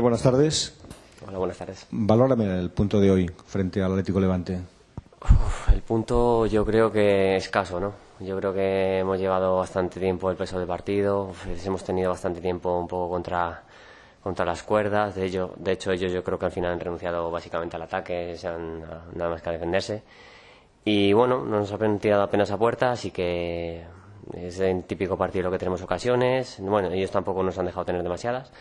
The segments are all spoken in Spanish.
Buenas tardes. Hola, buenas tardes. Valórame el punto de hoy frente al Atlético Levante. El punto yo creo que es escaso, ¿no? Yo creo que hemos llevado bastante tiempo el peso del partido, hemos tenido bastante tiempo un poco contra las cuerdas. De hecho ellos yo creo que al final han renunciado básicamente al ataque, se han nada más que a defenderse. Y bueno, no nos han tirado apenas a puerta, así que es el típico partido en lo que tenemos ocasiones. Bueno, ellos tampoco nos han dejado tener demasiadas.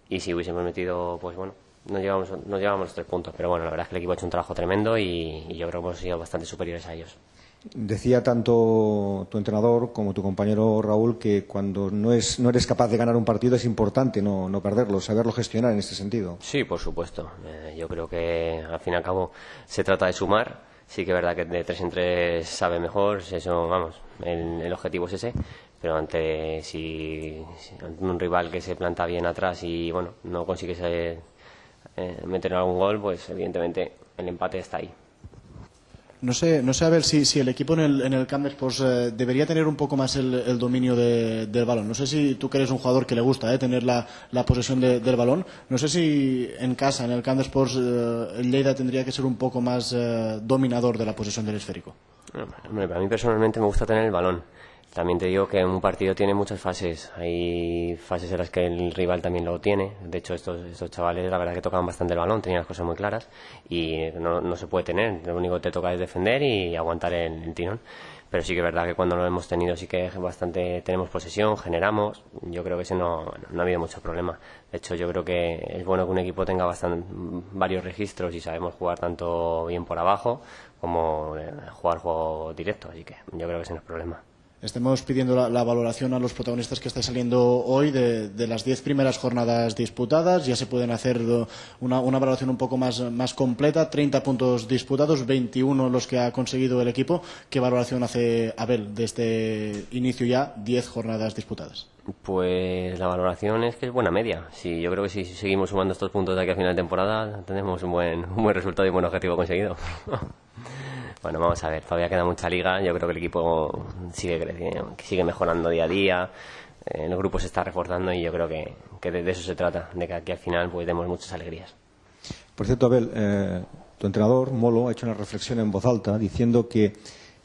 Y si hubiésemos metido, pues bueno, nos llevamos los 3 puntos. Pero bueno, la verdad es que el equipo ha hecho un trabajo tremendo y yo creo que hemos sido bastante superiores a ellos. Decía tanto tu entrenador como tu compañero Raúl que cuando no eres capaz de ganar un partido es importante no perderlo, saberlo gestionar en este sentido. Sí, por supuesto. Yo creo que al fin y al cabo se trata de sumar. Sí que es verdad que de 3 en 3 sabe mejor, eso, vamos, el objetivo es ese. Pero ante un rival que se planta bien atrás y bueno, no consigue meter algún gol, pues evidentemente el empate está ahí. No sé a ver si el equipo en el Camp de Sports debería tener un poco más el dominio del balón. No sé si tú que eres un jugador que le gusta tener la posesión del balón. No sé si en casa, en el Camp de Sports, el Lleida tendría que ser un poco más dominador de la posesión del esférico. Hombre, para mí personalmente me gusta tener el balón. También te digo que un partido tiene muchas fases. Hay fases en las que el rival también lo tiene. De hecho, estos chavales, la verdad que tocaban bastante el balón, tenían las cosas muy claras y no se puede tener. Lo único que te toca es defender y aguantar el tirón. Pero sí que es verdad que cuando lo hemos tenido sí que bastante tenemos posesión, generamos. Yo creo que ese no ha habido mucho problema. De hecho, yo creo que es bueno que un equipo tenga varios registros y sabemos jugar tanto bien por abajo como jugar juego directo. Así que yo creo que ese no es problema. Estemos pidiendo la valoración a los protagonistas que estáis saliendo hoy de las 10 primeras jornadas disputadas. Ya se pueden hacer una valoración un poco más completa. 30 puntos disputados, 21 los que ha conseguido el equipo. ¿Qué valoración hace Abel de este inicio ya, 10 jornadas disputadas? Pues la valoración es que es buena media. Sí, yo creo que si seguimos sumando estos puntos de aquí a final de temporada tenemos un buen resultado y un buen objetivo conseguido. Bueno, vamos a ver, todavía queda mucha liga. Yo creo que el equipo sigue creciendo, sigue mejorando día a día. El grupo se está reforzando y yo creo que de eso se trata, de que aquí al final pues demos muchas alegrías. Por cierto, Abel, tu entrenador, Molo, ha hecho una reflexión en voz alta diciendo que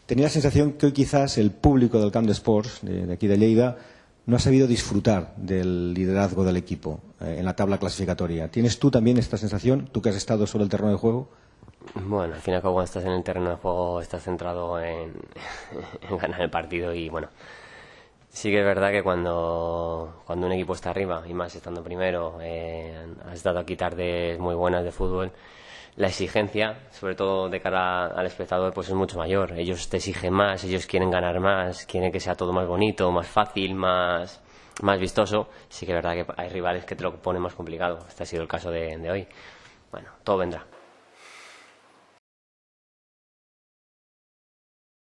tenía la sensación que hoy quizás el público del Camp de Sports, de aquí de Lleida, no ha sabido disfrutar del liderazgo del equipo en la tabla clasificatoria. ¿Tienes tú también esta sensación, tú que has estado sobre el terreno de juego? Bueno, al fin y al cabo cuando estás en el terreno de juego estás centrado en ganar el partido y bueno, sí que es verdad que cuando un equipo está arriba y más estando primero, has dado aquí tardes muy buenas de fútbol, la exigencia, sobre todo de cara al espectador, pues es mucho mayor. Ellos te exigen más, ellos quieren ganar más, quieren que sea todo más bonito, más fácil, más vistoso. Sí que es verdad que hay rivales que te lo ponen más complicado. Este ha sido el caso de hoy. Bueno, todo vendrá.